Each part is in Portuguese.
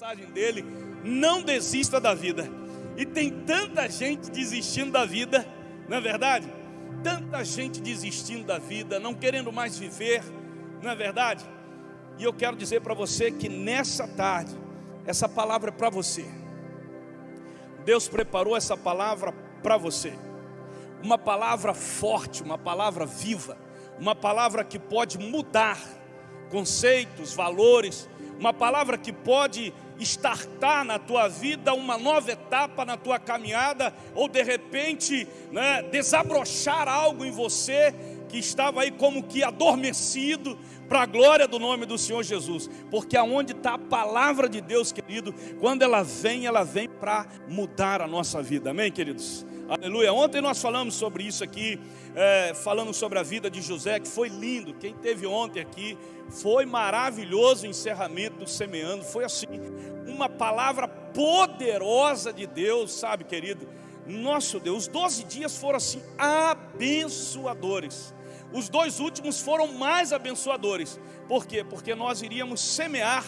mensagem dele: não desista da vida. E tem tanta gente desistindo da vida, não é verdade? Tanta gente desistindo da vida, não querendo mais viver, não é verdade? E eu quero dizer para você que nessa tarde, essa palavra é para você. Deus preparou essa palavra para você. Uma palavra forte, uma palavra viva, uma palavra que pode mudar conceitos, valores, uma palavra que pode startar na tua vida uma nova etapa na tua caminhada, ou de repente, desabrochar algo em você que estava aí como que adormecido, para a glória do nome do Senhor Jesus. Porque aonde está a palavra de Deus, querido, quando ela vem para mudar a nossa vida, amém, queridos? Aleluia. Ontem nós falamos sobre isso aqui, falando sobre a vida de José, que foi lindo. Quem teve ontem aqui, foi maravilhoso o encerramento do Semeando. Foi assim, uma palavra poderosa de Deus, sabe, querido? Nosso Deus, os 12 dias foram assim, abençoadores. Os 2 últimos foram mais abençoadores. Por quê? Porque nós iríamos semear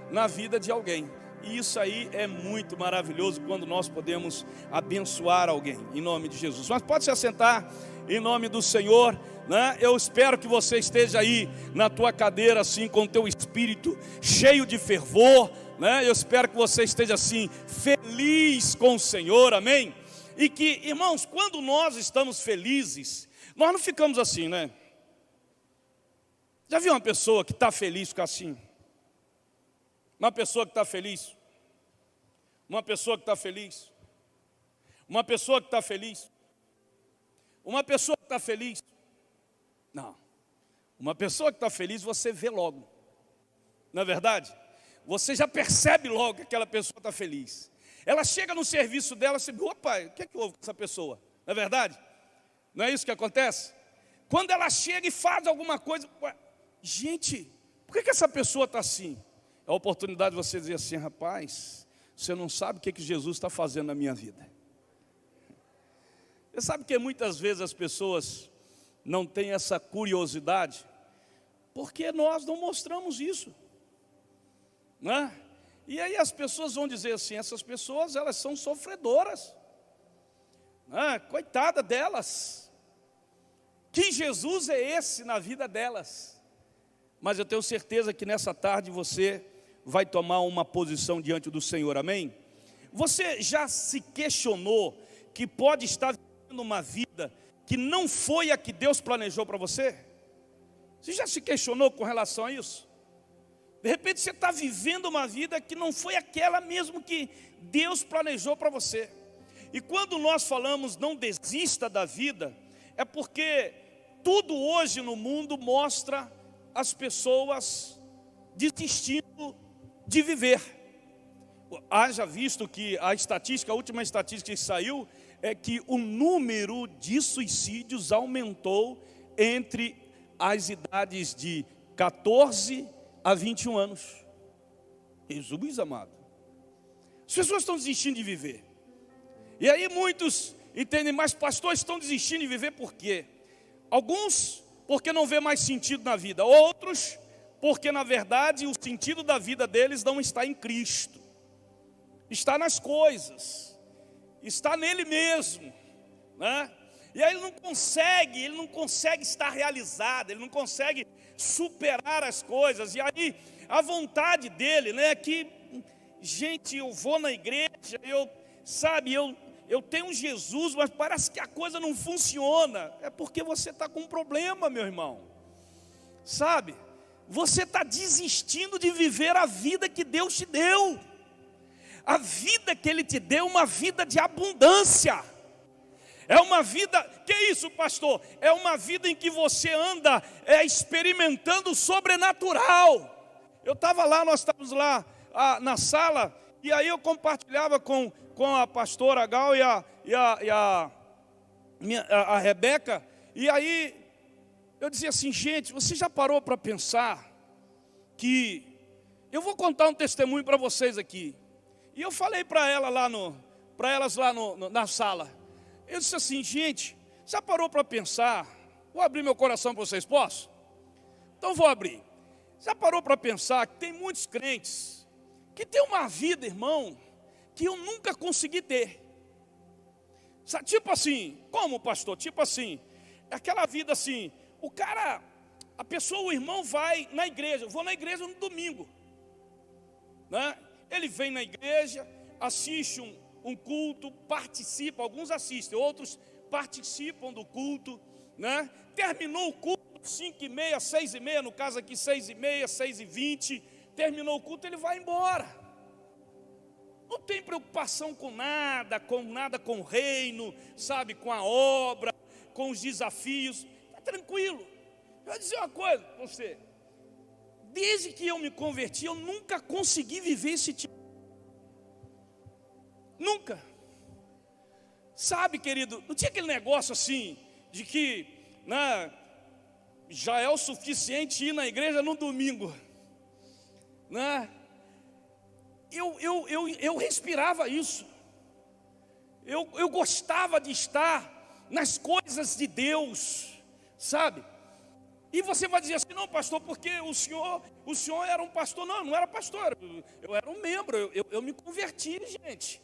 na vida de alguém. E isso aí é muito maravilhoso, quando nós podemos abençoar alguém, em nome de Jesus. Mas pode se assentar, em nome do Senhor, né? Eu espero que você esteja aí na tua cadeira, assim, com o teu espírito cheio de fervor, né? Eu espero que você esteja assim, feliz com o Senhor, amém? E que, irmãos, quando nós estamos felizes, nós não ficamos assim, né? Já viu uma pessoa que está feliz ficar assim? Uma pessoa que está feliz? Uma pessoa que está feliz? Uma pessoa que está feliz? Uma pessoa que está feliz? Não. Uma pessoa que está feliz você vê logo. Não é verdade? Você já percebe logo que aquela pessoa está feliz. Ela chega no serviço dela e você diz: opa, o que é que houve com essa pessoa? Não é verdade? Não é isso que acontece? Quando ela chega e faz alguma coisa, gente, por que essa pessoa está assim? É a oportunidade de você dizer assim: rapaz, você não sabe o que Jesus está fazendo na minha vida. Você sabe que muitas vezes as pessoas não têm essa curiosidade, porque nós não mostramos isso, né? E aí as pessoas vão dizer assim: essas pessoas, elas são sofredoras, né? Coitada delas. Que Jesus é esse na vida delas? Mas eu tenho certeza que nessa tarde você vai tomar uma posição diante do Senhor, amém? Você já se questionou que pode estar vivendo uma vida que não foi a que Deus planejou para você? Você já se questionou com relação a isso? De repente você está vivendo uma vida que não foi aquela mesmo que Deus planejou para você. E quando nós falamos não desista da vida, é porque tudo hoje no mundo mostra as pessoas desistindo de viver. Haja visto que a última estatística que saiu, é que o número de suicídios aumentou entre as idades de 14 a 21 anos. Jesus amado. As pessoas estão desistindo de viver. E aí muitos entendem, mas pastores estão desistindo de viver por quê? Alguns porque não vê mais sentido na vida, outros porque na verdade o sentido da vida deles não está em Cristo, está nas coisas, está nele mesmo, né? E aí ele não consegue estar realizado, ele não consegue superar as coisas. E aí a vontade dele, né, é que, gente, eu vou na igreja, eu tenho um Jesus, mas parece que a coisa não funciona. É porque você está com um problema, meu irmão, sabe? Você está desistindo de viver a vida que Deus te deu. A vida que Ele te deu é uma vida de abundância. É uma vida, que é isso, pastor? É uma vida em que você anda experimentando o sobrenatural. Eu estava lá, nós estávamos lá na sala, e aí eu compartilhava com a pastora Gal e a Rebeca, e aí eu dizia assim: gente, você já parou para pensar que... Eu vou contar um testemunho para vocês aqui. E eu falei para elas lá na sala. Eu disse assim: gente, já parou para pensar? Vou abrir meu coração para vocês, posso? Então vou abrir. Já parou para pensar que tem muitos crentes que tem uma vida, irmão, que eu nunca consegui ter. Tipo assim, como, pastor? Tipo assim, aquela vida assim, a pessoa, o irmão vai na igreja, eu vou na igreja no domingo, né? Ele vem na igreja, assiste um culto, participa, alguns assistem, outros participam do culto, né? Terminou o culto, 5h30, 6h30, no caso aqui 6h30, 6h20, terminou o culto, ele vai embora. Não tem preocupação com nada com o reino, sabe, com a obra, com os desafios, está tranquilo. Eu vou dizer uma coisa para você, desde que eu me converti, eu nunca consegui viver esse tipo. Nunca. Sabe, querido, não tinha aquele negócio assim, de que, né, já é o suficiente ir na igreja no domingo, né? Eu respirava isso. Eu gostava de estar nas coisas de Deus, sabe? E você vai dizer assim, não, pastor, porque o senhor era um pastor. Não, não era pastor, eu era um membro, eu me converti, gente,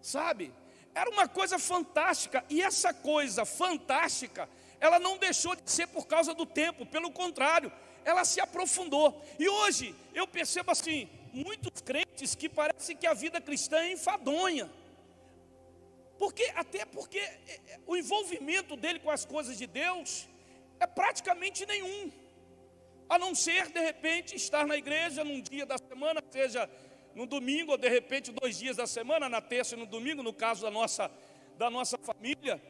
sabe? Era uma coisa fantástica, e essa coisa fantástica, ela não deixou de ser por causa do tempo, pelo contrário, ela se aprofundou. E hoje eu percebo assim, muitos crentes que parece que a vida cristã é enfadonha, até porque o envolvimento dele com as coisas de Deus é praticamente nenhum, a não ser de repente estar na igreja num dia da semana, seja no domingo, ou de repente 2 dias da semana, na terça e no domingo, no caso da nossa família.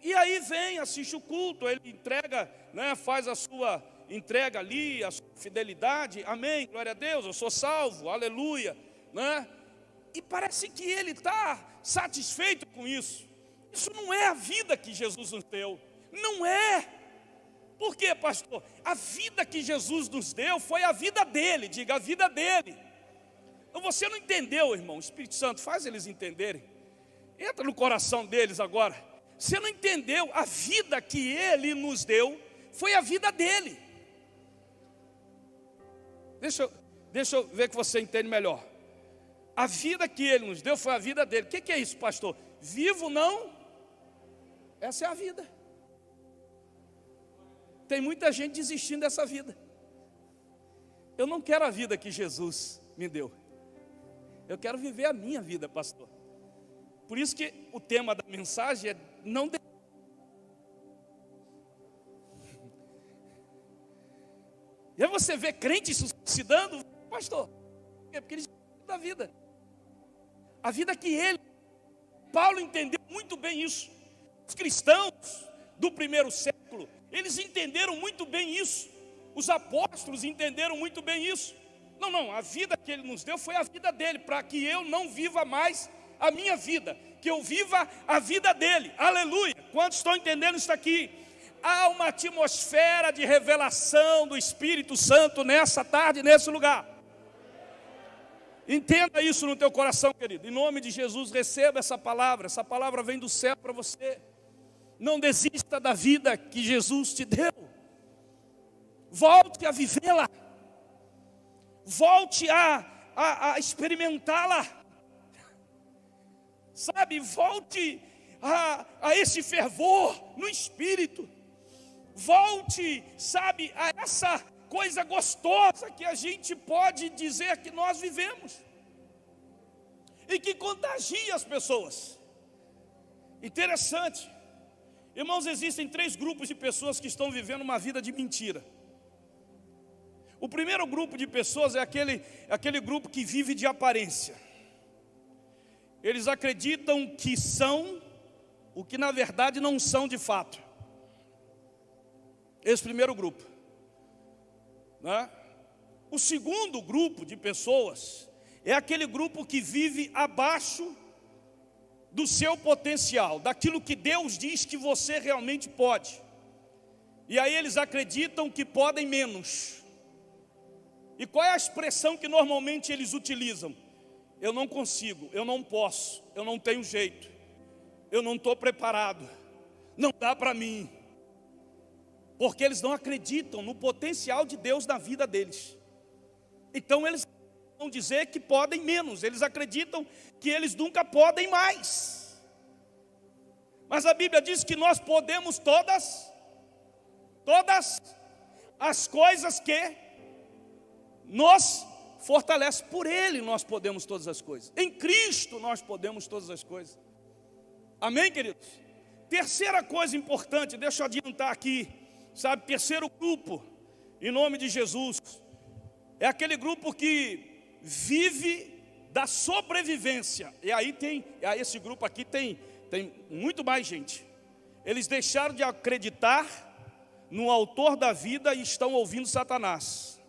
E aí vem, assiste o culto, ele entrega, né, faz a sua entrega ali, a sua fidelidade, amém, glória a Deus, eu sou salvo, aleluia, né? E parece que ele está satisfeito com isso. Isso não é a vida que Jesus nos deu, não é. Por quê, pastor? A vida que Jesus nos deu foi a vida dele, diga, a vida dele. Então você não entendeu, irmão, o Espírito Santo faz eles entenderem, entra no coração deles agora. Você não entendeu, a vida que ele nos deu foi a vida dele. Deixa eu ver que você entende melhor. A vida que ele nos deu foi a vida dele. O que é isso, pastor? Vivo não? Essa é a vida. Tem muita gente desistindo dessa vida. Eu não quero a vida que Jesus me deu. Eu quero viver a minha vida, pastor. Por isso que o tema da mensagem é não de... E aí você vê crentes se suicidando, pastor, porque eles da vida. A vida que Paulo entendeu muito bem isso. Os cristãos do primeiro século, eles entenderam muito bem isso. Os apóstolos entenderam muito bem isso. Não, a vida que ele nos deu foi a vida dele, para que eu não viva mais a minha vida, que eu viva a vida dele, aleluia. Quantos estão entendendo isso aqui? Há uma atmosfera de revelação do Espírito Santo nessa tarde, nesse lugar. Entenda isso no teu coração, querido. Em nome de Jesus, receba essa palavra vem do céu para você. Não desista da vida que Jesus te deu. Volte a vivê-la. Volte a experimentá-la. Sabe, volte a esse fervor no Espírito. Volte, sabe, a essa coisa gostosa que a gente pode dizer que nós vivemos e que contagia as pessoas. Interessante, irmãos, existem 3 grupos de pessoas que estão vivendo uma vida de mentira. O primeiro grupo de pessoas é aquele grupo que vive de aparência. Eles acreditam que são o que na verdade não são de fato. Esse primeiro grupo, né? O segundo grupo de pessoas é aquele grupo que vive abaixo do seu potencial, daquilo que Deus diz que você realmente pode. E aí eles acreditam que podem menos. E qual é a expressão que normalmente eles utilizam? Eu não consigo, eu não posso, eu não tenho jeito, eu não estou preparado, não dá para mim. Porque eles não acreditam no potencial de Deus na vida deles. Então eles vão dizer que podem menos, eles acreditam que eles nunca podem mais. Mas a Bíblia diz que nós podemos todas as coisas que nos fortalecem. Por Ele nós podemos todas as coisas. Em Cristo nós podemos todas as coisas. Amém, queridos? Terceira coisa importante, deixa eu adiantar aqui, sabe, terceiro grupo, em nome de Jesus, é aquele grupo que vive da sobrevivência. E aí esse grupo aqui tem muito mais gente. Eles deixaram de acreditar no autor da vida e estão ouvindo Satanás.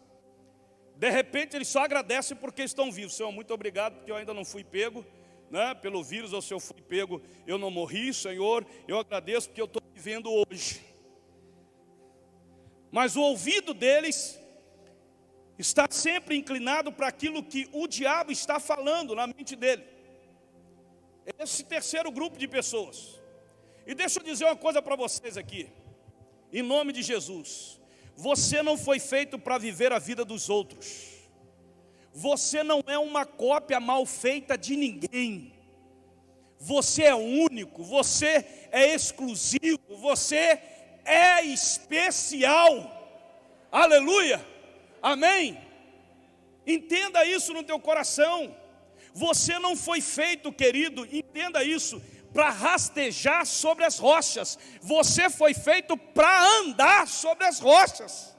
De repente eles só agradecem porque estão vivos. Senhor, muito obrigado porque eu ainda não fui pego, né, pelo vírus, ou se eu fui pego, eu não morri. Senhor, eu agradeço porque eu estou vivendo hoje. Mas o ouvido deles está sempre inclinado para aquilo que o diabo está falando na mente dele. Esse terceiro grupo de pessoas. E deixa eu dizer uma coisa para vocês aqui, em nome de Jesus. Você não foi feito para viver a vida dos outros. Você não é uma cópia mal feita de ninguém. Você é único, você é exclusivo, você é especial. Aleluia, amém? Entenda isso no teu coração. Você não foi feito, querido, entenda isso, para rastejar sobre as rochas. Você foi feito para andar sobre as rochas.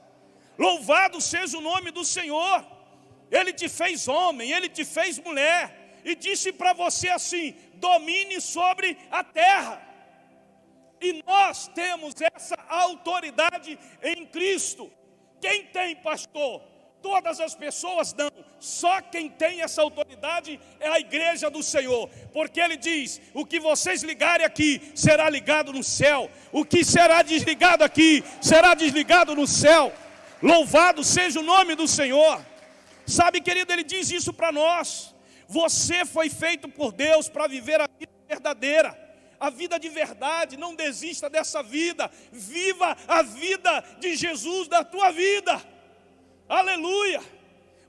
Louvado seja o nome do Senhor. Ele te fez homem, Ele te fez mulher, e disse para você assim: domine sobre a terra. E nós temos essa autoridade em Cristo. Quem tem, pastor? Todas as pessoas não. Só quem tem essa autoridade é a igreja do Senhor. Porque Ele diz: o que vocês ligarem aqui será ligado no céu. O que será desligado aqui será desligado no céu. Louvado seja o nome do Senhor. Sabe, querido, Ele diz isso para nós. Você foi feito por Deus para viver a vida verdadeira, a vida de verdade. Não desista dessa vida. Viva a vida de Jesus da tua vida. Aleluia.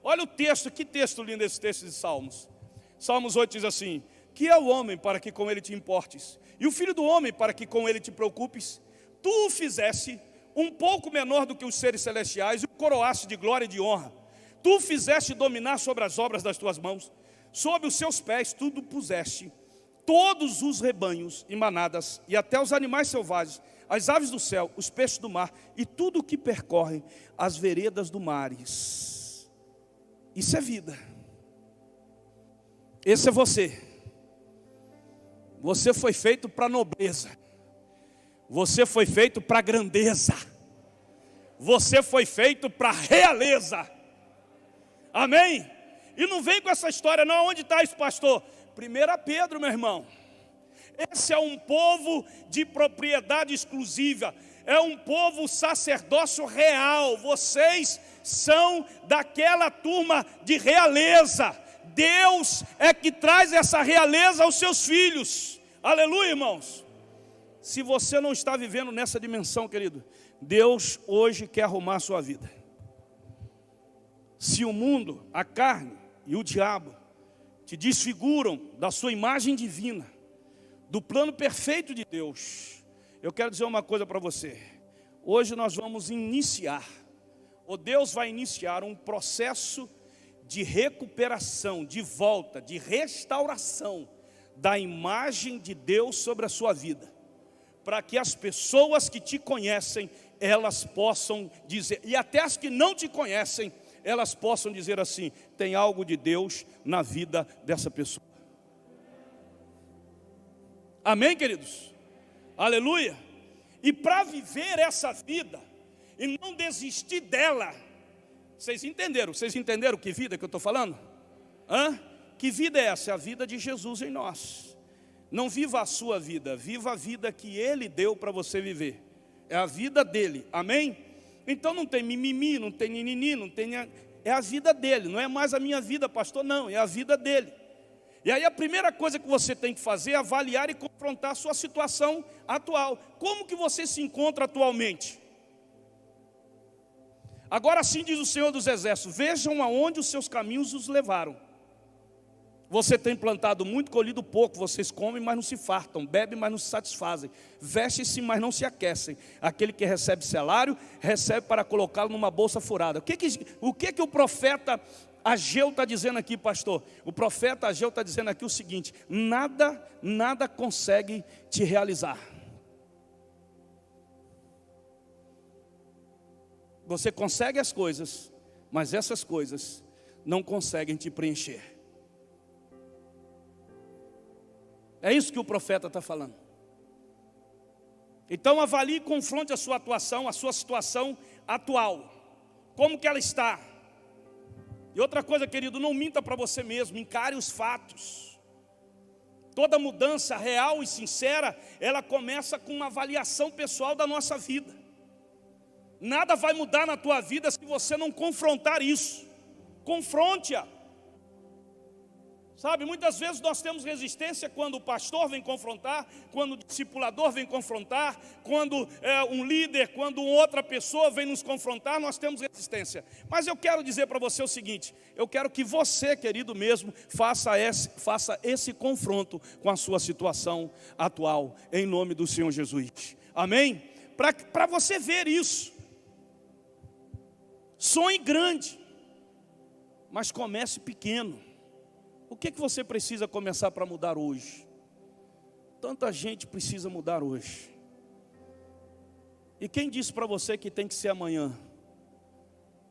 Olha o texto, que texto lindo esse texto de Salmos. Salmos 8 diz assim: que é o homem para que com ele te importes, e o filho do homem para que com ele te preocupes? Tu o fizeste um pouco menor do que os seres celestiais, e o coroaste de glória e de honra. Tu o fizeste dominar sobre as obras das tuas mãos. Sob os seus pés tudo puseste, todos os rebanhos e manadas, e até os animais selvagens, as aves do céu, os peixes do mar, e tudo o que percorre as veredas do mares. Isso é vida. Esse é você. Você foi feito para nobreza. Você foi feito para grandeza. Você foi feito para realeza. Amém? E não vem com essa história não. Onde está esse pastor? 1 Pedro, meu irmão. Esse é um povo de propriedade exclusiva. É um povo sacerdócio real. Vocês são daquela turma de realeza. Deus é que traz essa realeza aos seus filhos. Aleluia, irmãos. Se você não está vivendo nessa dimensão, querido, Deus hoje quer arrumar a sua vida. Se o mundo, a carne e o diabo te desfiguram da sua imagem divina, do plano perfeito de Deus, eu quero dizer uma coisa para você. Hoje nós vamos iniciar, ou Deus vai iniciar um processo de recuperação, de volta, de restauração da imagem de Deus sobre a sua vida, para que as pessoas que te conhecem, elas possam dizer, e até as que não te conhecem, elas possam dizer assim: tem algo de Deus na vida dessa pessoa. Amém, queridos? Aleluia. E para viver essa vida e não desistir dela, vocês entenderam que vida que eu estou falando? Que vida é essa? É a vida de Jesus em nós. Não viva a sua vida, viva a vida que Ele deu para você viver. É a vida dele, amém? Então não tem mimimi, não tem ninini, não tem... É a vida dele, não é mais a minha vida, pastor, não, é a vida dele. E aí a primeira coisa que você tem que fazer é avaliar e confrontar a sua situação atual. Como que você se encontra atualmente? Agora sim diz o Senhor dos Exércitos: vejam aonde os seus caminhos os levaram. Você tem plantado muito, colhido pouco. Vocês comem, mas não se fartam, bebem, mas não se satisfazem, vestem-se, mas não se aquecem. Aquele que recebe salário, recebe para colocá-lo numa bolsa furada. O que o profeta Ageu está dizendo aqui, pastor? O profeta Ageu está dizendo aqui o seguinte: nada consegue te realizar. Você consegue as coisas, mas essas coisas não conseguem te preencher. É isso que o profeta está falando. Então avalie e confronte a sua atuação, a sua situação atual. Como que ela está? E outra coisa, querido, não minta para você mesmo, encare os fatos. Toda mudança real e sincera, ela começa com uma avaliação pessoal da nossa vida. Nada vai mudar na tua vida se você não confrontar isso. Confronte-a. Sabe, muitas vezes nós temos resistência quando o pastor vem confrontar, quando o discipulador vem confrontar, quando um líder, quando outra pessoa vem nos confrontar, nós temos resistência. Mas eu quero dizer para você o seguinte: eu quero que você, querido mesmo, faça esse confronto com a sua situação atual, em nome do Senhor Jesus. Amém? Para você ver isso. Sonhe grande, mas comece pequeno. O que você precisa começar para mudar hoje? Tanta gente precisa mudar hoje. E quem disse para você que tem que ser amanhã?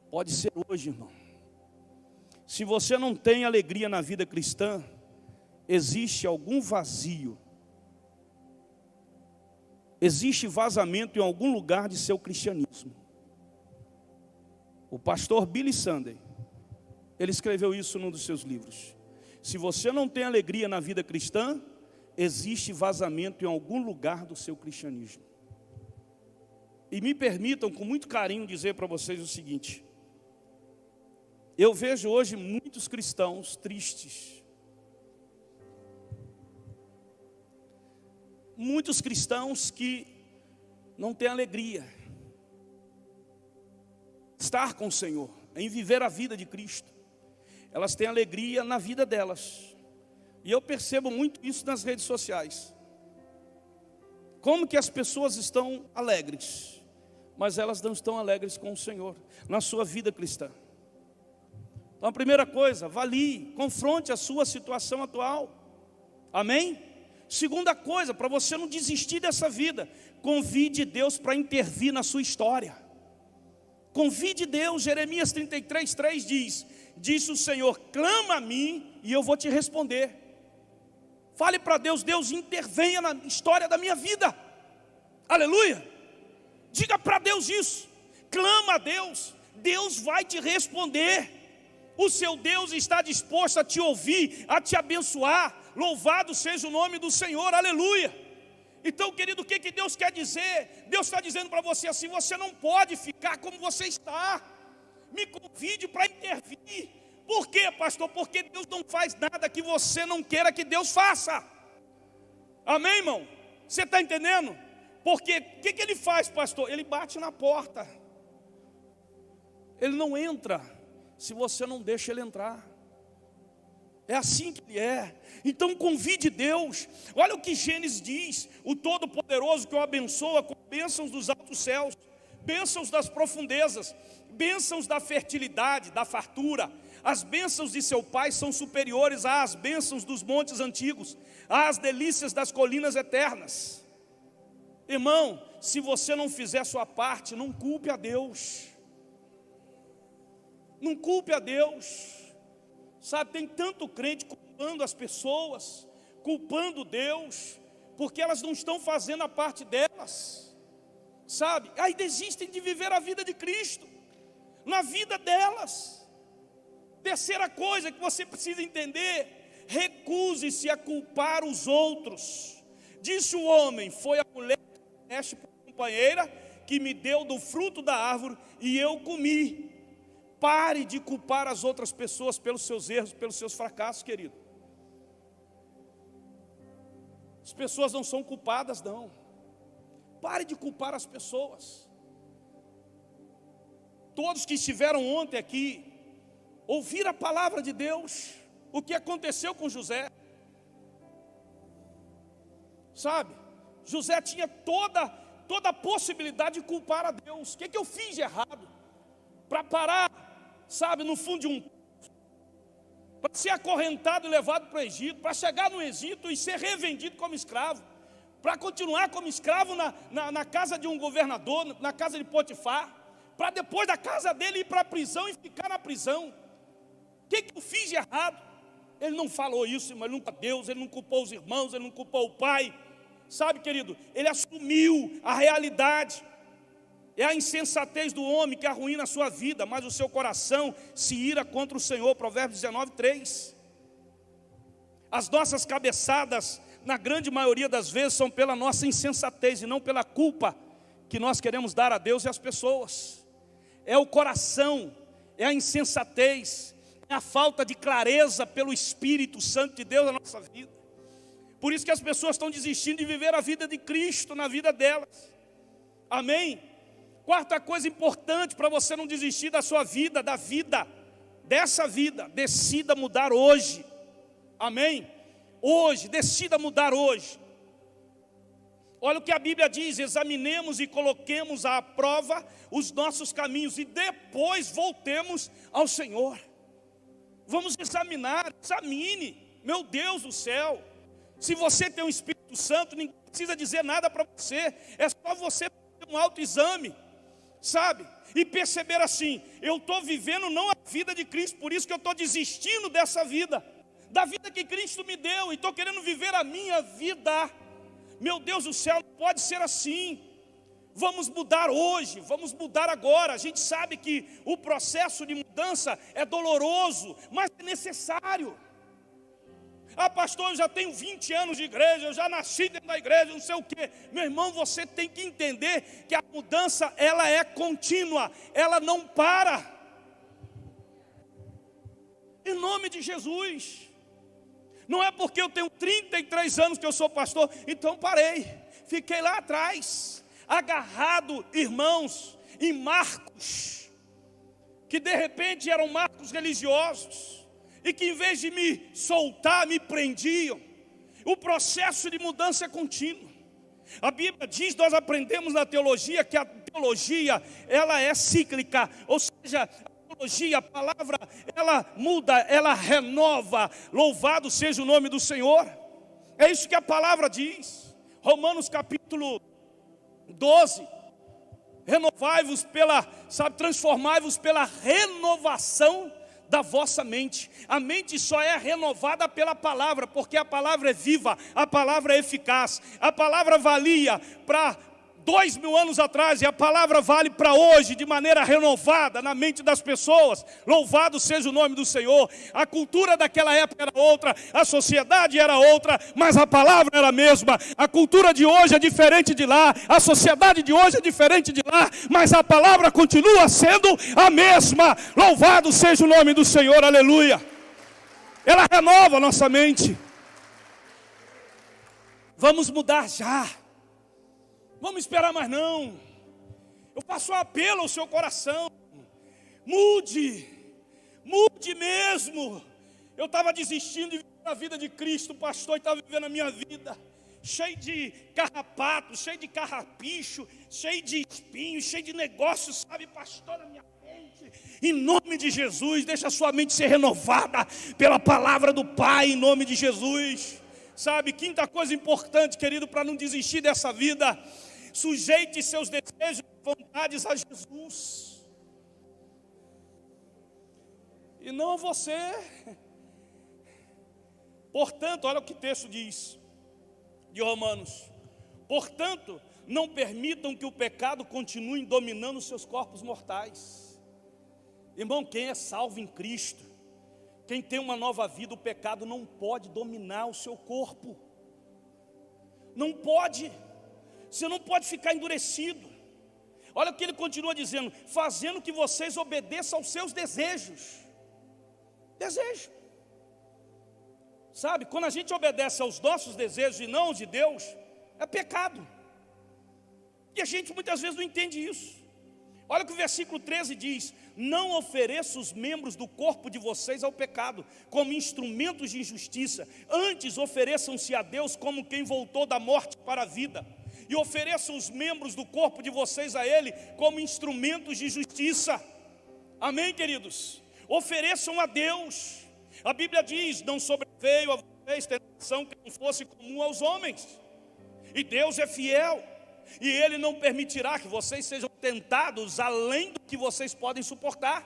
Pode ser hoje, irmão. Se você não tem alegria na vida cristã, existe algum vazio. Existe vazamento em algum lugar de seu cristianismo. O pastor Billy Sunday, ele escreveu isso num dos seus livros. Se você não tem alegria na vida cristã, existe vazamento em algum lugar do seu cristianismo. E me permitam com muito carinho dizer para vocês o seguinte: eu vejo hoje muitos cristãos tristes. Muitos cristãos que não têm alegria. Estar com o Senhor, em viver a vida de Cristo. Elas têm alegria na vida delas. E eu percebo muito isso nas redes sociais. Como que as pessoas estão alegres, mas elas não estão alegres com o Senhor, na sua vida cristã. Então a primeira coisa, avalie, confronte a sua situação atual. Amém? Segunda coisa, para você não desistir dessa vida, convide Deus para intervir na sua história. Convide Deus. Jeremias 33:3 diz: disse o Senhor, clama a mim e eu vou te responder. Fale para Deus: Deus, intervenha na história da minha vida. Aleluia. Diga para Deus isso. Clama a Deus, Deus vai te responder. O seu Deus está disposto a te ouvir, a te abençoar. Louvado seja o nome do Senhor, aleluia. Então, querido, o que Deus quer dizer? Deus está dizendo para você assim: você não pode ficar como você está. Me convide para intervir. Por quê, pastor? Porque Deus não faz nada que você não queira que Deus faça. Amém, irmão? Você está entendendo? Porque o que Ele faz, pastor? Ele bate na porta. Ele não entra se você não deixa Ele entrar. É assim que Ele é. Então convide Deus. Olha o que Gênesis diz: o Todo-Poderoso que o abençoa com bênçãos dos altos céus, bênçãos das profundezas, bênçãos da fertilidade, da fartura. As bênçãos de seu pai são superiores às bênçãos dos montes antigos, às delícias das colinas eternas. Irmão, se você não fizer a sua parte, não culpe a Deus. Não culpe a Deus. Sabe, tem tanto crente culpando as pessoas, culpando Deus, porque elas não estão fazendo a parte delas. Sabe, aí desistem de viver a vida de Cristo, na vida delas. Terceira coisa que você precisa entender: recuse-se a culpar os outros. Disse o homem: foi a mulher que deste por companheira, que me deu do fruto da árvore e eu comi. Pare de culpar as outras pessoas pelos seus erros, pelos seus fracassos, querido. As pessoas não são culpadas, não. Pare de culpar as pessoas. todos que estiveram ontem aqui, ouviram a palavra de Deus, o que aconteceu com José. Sabe, José tinha toda a possibilidade de culpar a Deus. O que eu fiz de errado? Para parar, sabe, no fundo de um poço, para ser acorrentado e levado para o Egito, para chegar no Egito e ser revendido como escravo, para continuar como escravo na casa de um governador, na casa de Potifar, para depois da casa dele ir para a prisão e ficar na prisão. O que eu fiz de errado? Ele não falou isso, mas ele não culpou Deus, ele não culpou os irmãos, ele não culpou o pai. Sabe, querido, ele assumiu a realidade. É a insensatez do homem que arruína a sua vida, mas o seu coração se ira contra o Senhor. Provérbios 19:3. As nossas cabeçadas, na grande maioria das vezes, são pela nossa insensatez e não pela culpa que nós queremos dar a Deus e às pessoas. É o coração, é a insensatez, é a falta de clareza pelo Espírito Santo de Deus na nossa vida. Por isso que as pessoas estão desistindo de viver a vida de Cristo na vida delas. Amém? Quarta coisa importante para você não desistir da sua vida, dessa vida, decida mudar hoje. Amém? Hoje, decida mudar hoje. Olha o que a Bíblia diz: examinemos e coloquemos à prova os nossos caminhos e depois voltemos ao Senhor. Vamos examinar, examine, meu Deus do céu. Se você tem o Espírito Santo, ninguém precisa dizer nada para você, é só você fazer um autoexame, sabe? E perceber assim: eu estou vivendo não a vida de Cristo, por isso que eu estou desistindo dessa vida, da vida que Cristo me deu, e estou querendo viver a minha vida. Meu Deus do céu, não pode ser assim. Vamos mudar hoje, vamos mudar agora. A gente sabe que o processo de mudança é doloroso, mas é necessário. Ah, pastor, eu já tenho 20 anos de igreja, eu já nasci dentro da igreja, não sei o quê. Meu irmão, você tem que entender que a mudança, ela é contínua, ela não para. Em nome de Jesus. Não é porque eu tenho 33 anos que eu sou pastor, então parei. Fiquei lá atrás, agarrado, irmãos, em marcos, que de repente eram marcos religiosos, e que em vez de me soltar, me prendiam. O processo de mudança é contínuo. A Bíblia diz, nós aprendemos na teologia, que a teologia, ela é cíclica, ou seja, a teologia, a palavra, ela muda, ela renova. Louvado seja o nome do Senhor. É isso que a palavra diz. Romanos capítulo 12. Renovai-vos transformai-vos pela renovação da vossa mente. A mente só é renovada pela palavra, porque a palavra é viva, a palavra é eficaz. A palavra valia para 2000 anos atrás, e a palavra vale para hoje, de maneira renovada na mente das pessoas. Louvado seja o nome do Senhor. A cultura daquela época era outra, a sociedade era outra, mas a palavra era a mesma. A cultura de hoje é diferente de lá, a sociedade de hoje é diferente de lá, mas a palavra continua sendo a mesma. Louvado seja o nome do Senhor, aleluia. Ela renova a nossa mente. Vamos mudar já. Vamos esperar mais não. Eu faço um apelo ao seu coração. Mude mesmo. Eu estava desistindo de viver a vida de Cristo, o pastor estava vivendo a minha vida, cheio de carrapato, cheio de carrapicho, cheio de espinhos, cheio de negócios, sabe, pastor, na minha mente. Em nome de Jesus, deixa a sua mente ser renovada pela palavra do Pai, em nome de Jesus. Sabe, quinta coisa importante, querido, para não desistir dessa vida: sujeite seus desejos e vontades a Jesus, e não a você. Portanto, olha o que o texto diz, de Romanos: portanto, não permitam que o pecado continue dominando os seus corpos mortais. Irmão, quem é salvo em Cristo, quem tem uma nova vida, o pecado não pode dominar o seu corpo. Não pode. Você não pode ficar endurecido. Olha o que ele continua dizendo: fazendo que vocês obedeçam aos seus desejos. Desejo. Sabe, quando a gente obedece aos nossos desejos e não aos de Deus, é pecado. E a gente muitas vezes não entende isso. Olha o que o versículo 13 diz: não ofereça os membros do corpo de vocês ao pecado, como instrumentos de injustiça, antes ofereçam-se a Deus como quem voltou da morte para a vida, e ofereçam os membros do corpo de vocês a Ele como instrumentos de justiça. Amém, queridos? Ofereçam a Deus. A Bíblia diz: não sobreveio a vocês tentação que não fosse comum aos homens, e Deus é fiel, e Ele não permitirá que vocês sejam tentados além do que vocês podem suportar.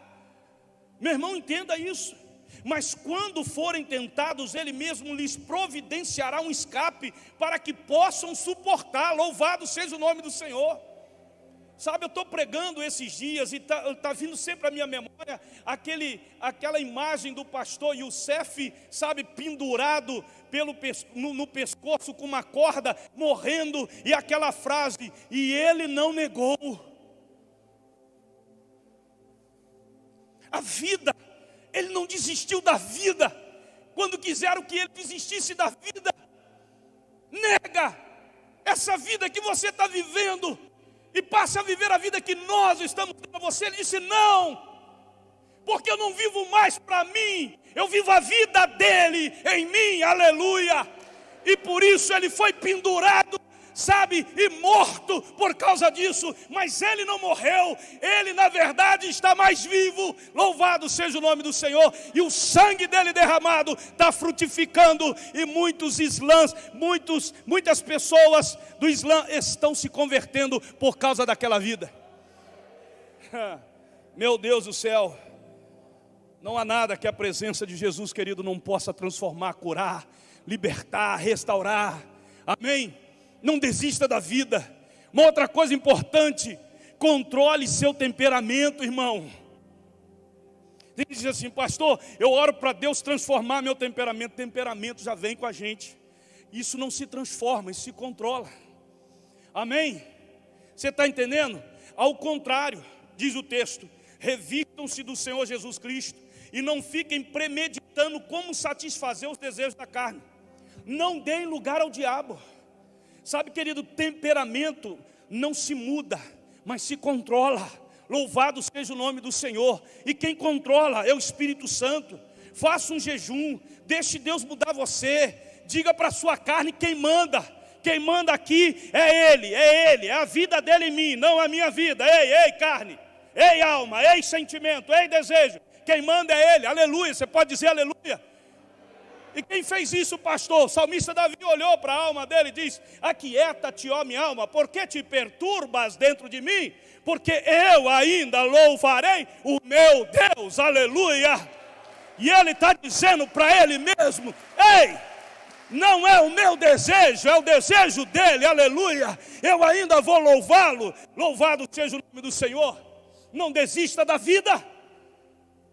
Meu irmão, entenda isso. Mas quando forem tentados, Ele mesmo lhes providenciará um escape para que possam suportar. Louvado seja o nome do Senhor. Sabe, eu estou pregando esses dias e está vindo sempre à minha memória aquela imagem do pastor Youssef, sabe, pendurado no pescoço com uma corda, morrendo, e aquela frase: e ele não negou. A vida, ele não desistiu da vida. Quando quiseram que ele desistisse da vida, nega essa vida que você está vivendo e passe a viver a vida que nós estamos dando a você. Ele disse: não, porque eu não vivo mais para mim, eu vivo a vida dele em mim, aleluia. E por isso ele foi pendurado, sabe, e morto por causa disso. Mas ele não morreu, ele na verdade está mais vivo, louvado seja o nome do Senhor. E o sangue dele derramado está frutificando, e muitas pessoas do Islã estão se convertendo por causa daquela vida. Meu Deus do céu, não há nada que a presença de Jesus, querido, não possa transformar, curar, libertar, restaurar. Amém? Não desista da vida. Uma outra coisa importante: controle seu temperamento, irmão. Ele diz assim: pastor, eu oro para Deus transformar meu temperamento. Temperamento já vem com a gente. Isso não se transforma, isso se controla. Amém? Você está entendendo? Ao contrário, diz o texto: revistam-se do Senhor Jesus Cristo e não fiquem premeditando como satisfazer os desejos da carne. Não deem lugar ao diabo. Sabe, querido, temperamento não se muda, mas se controla. Louvado seja o nome do Senhor. E quem controla é o Espírito Santo. Faça um jejum, deixe Deus mudar você. Diga para a sua carne: quem manda aqui é Ele, é a vida dele em mim, não a minha vida. Ei carne, ei alma, ei sentimento, ei desejo, quem manda é Ele, aleluia. Você pode dizer aleluia? E quem fez isso, pastor? O salmista Davi olhou para a alma dele e diz: aquieta-te, ó minha alma, por que te perturbas dentro de mim? Porque eu ainda louvarei o meu Deus, aleluia. E ele está dizendo para ele mesmo: ei, não é o meu desejo, é o desejo dele, aleluia. Eu ainda vou louvá-lo, louvado seja o nome do Senhor. Não desista da vida.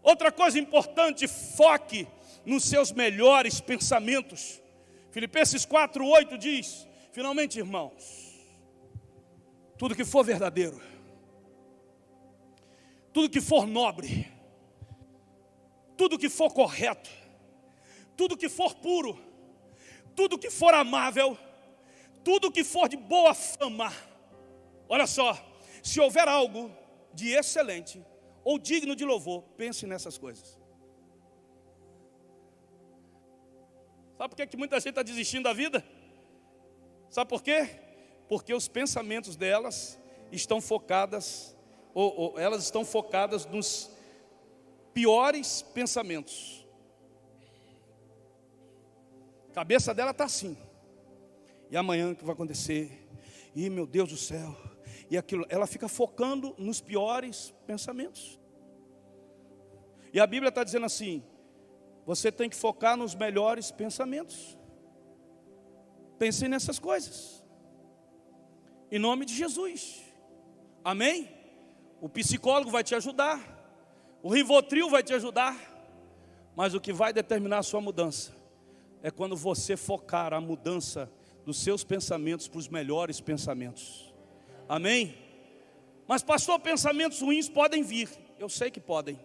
Outra coisa importante: foque nos seus melhores pensamentos. Filipenses 4:8 diz: finalmente, irmãos, tudo que for verdadeiro, tudo que for nobre, tudo que for correto, tudo que for puro, tudo que for amável, tudo que for de boa fama. Olha só, se houver algo de excelente ou digno de louvor, pense nessas coisas. Sabe por que muita gente está desistindo da vida? Sabe por quê? Porque os pensamentos delas estão focadas, ou elas estão focadas nos piores pensamentos. A cabeça dela está assim: e amanhã o que vai acontecer? E meu Deus do céu, e aquilo. Ela fica focando nos piores pensamentos. E a Bíblia está dizendo assim: você tem que focar nos melhores pensamentos. Pense nessas coisas, em nome de Jesus. Amém? O psicólogo vai te ajudar, o Rivotril vai te ajudar, mas o que vai determinar a sua mudança é quando você focar a mudança dos seus pensamentos para os melhores pensamentos. Amém? Mas pastor, pensamentos ruins podem vir. Eu sei que podem.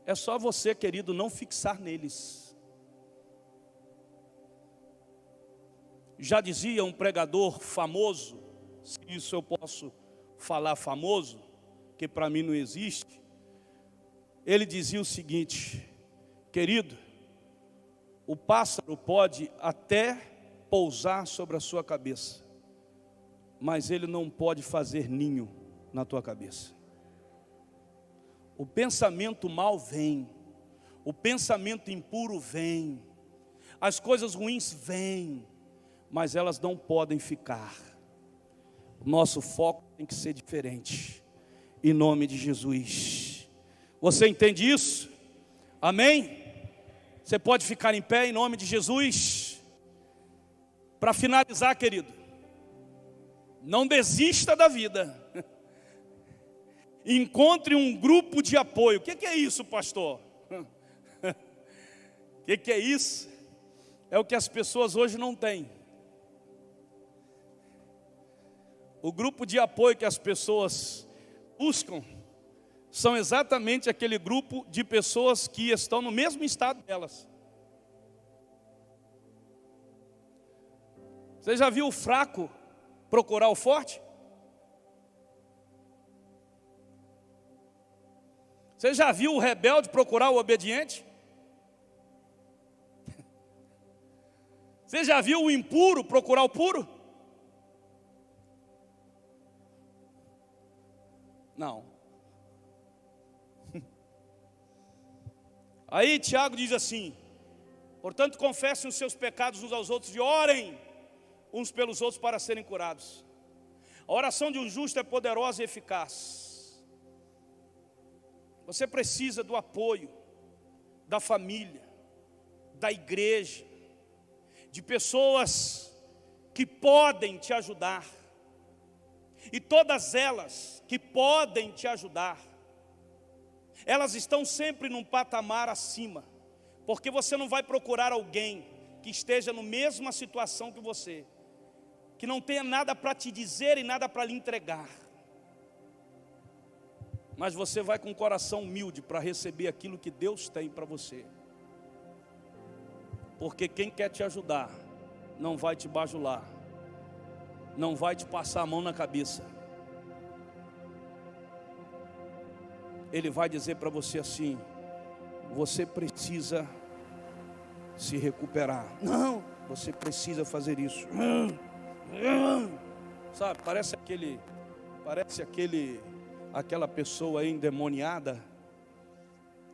É só você, querido, não fixar neles. Já dizia um pregador famoso, se isso eu posso falar famoso, que para mim não existe, ele dizia o seguinte: querido, o pássaro pode até pousar sobre a sua cabeça, mas ele não pode fazer ninho na tua cabeça. O pensamento mal vem, o pensamento impuro vem, as coisas ruins vêm, mas elas não podem ficar. Nosso foco tem que ser diferente, em nome de Jesus. Você entende isso? Amém? Você pode ficar em pé em nome de Jesus. Para finalizar, querido, não desista da vida. Encontre um grupo de apoio. O que é isso, pastor? O que é isso? É o que as pessoas hoje não têm. O grupo de apoio que as pessoas buscam são exatamente aquele grupo de pessoas que estão no mesmo estado delas. Você já viu o fraco procurar o forte? Você já viu o rebelde procurar o obediente? Você já viu o impuro procurar o puro? Não. Aí Tiago diz assim: portanto confessem os seus pecados uns aos outros e orem uns pelos outros para serem curados. A oração de um justo é poderosa e eficaz. Você precisa do apoio da família, da igreja, de pessoas que podem te ajudar. E todas elas que podem te ajudar, elas estão sempre num patamar acima, porque você não vai procurar alguém que esteja na mesma situação que você, que não tenha nada para te dizer e nada para lhe entregar, mas você vai com um coração humilde para receber aquilo que Deus tem para você, porque quem quer te ajudar não vai te bajular, não vai te passar a mão na cabeça. Ele vai dizer para você assim: você precisa se recuperar. Não, você precisa fazer isso. Sabe, parece aquela pessoa endemoniada,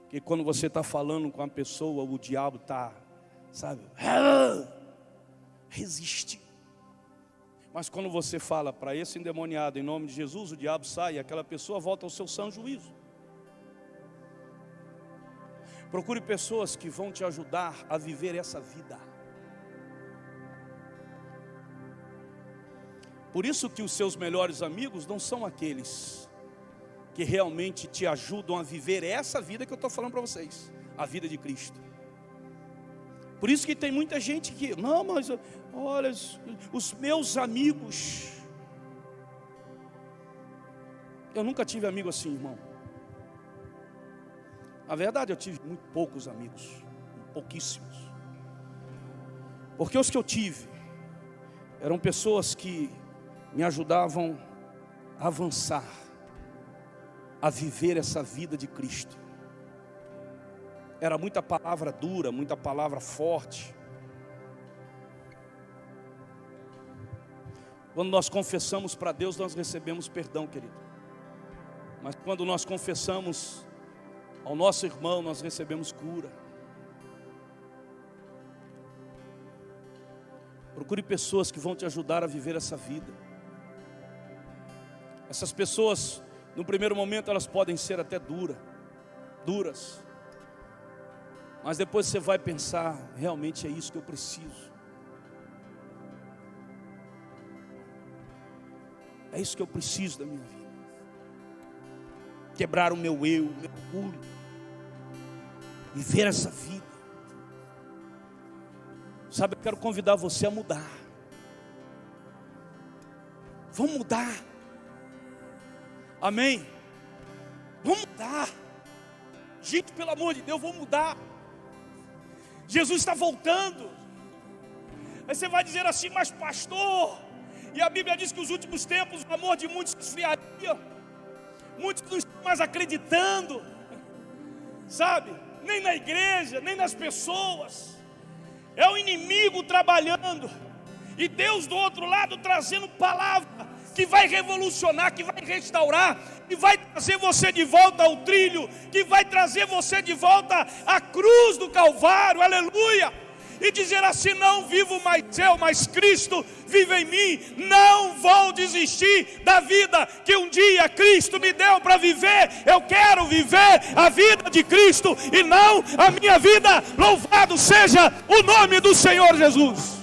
que quando você está falando com a pessoa, o diabo está, sabe, resiste. Mas quando você fala para esse endemoniado, em nome de Jesus, o diabo sai e aquela pessoa volta ao seu sã juízo. Procure pessoas que vão te ajudar a viver essa vida. Por isso que os seus melhores amigos não são aqueles que realmente te ajudam a viver essa vida que eu estou falando para vocês, a vida de Cristo. Por isso que tem muita gente que, não, mas olha, os meus amigos. Eu nunca tive amigo assim, irmão. Na verdade, eu tive muito poucos amigos, pouquíssimos. Porque os que eu tive eram pessoas que me ajudavam a avançar, a viver essa vida de Cristo. Era muita palavra dura, muita palavra forte. Quando nós confessamos para Deus, nós recebemos perdão, querido. Mas quando nós confessamos ao nosso irmão, nós recebemos cura. Procure pessoas que vão te ajudar a viver essa vida. Essas pessoas, no primeiro momento, elas podem ser até duras. Mas depois você vai pensar, realmente é isso que eu preciso. É isso que eu preciso da minha vida. Quebrar o meu eu, o meu orgulho. Viver essa vida. Sabe, eu quero convidar você a mudar. Vamos mudar. Amém? Vamos mudar. Gente, pelo amor de Deus, vamos mudar. Jesus está voltando. Aí você vai dizer assim, mas pastor, e a Bíblia diz que nos últimos tempos o amor de muitos se esfriaria. muitos não estão mais acreditando, sabe? Nem na igreja, nem nas pessoas. É o inimigo trabalhando, e Deus do outro lado trazendo palavra que vai revolucionar, que vai restaurar, que vai trazer você de volta ao trilho, que vai trazer você de volta à cruz do Calvário, aleluia. E dizer assim: não vivo mais eu, mas Cristo vive em mim. Não vou desistir da vida que um dia Cristo me deu para viver. Eu quero viver a vida de Cristo e não a minha vida. Louvado seja o nome do Senhor Jesus.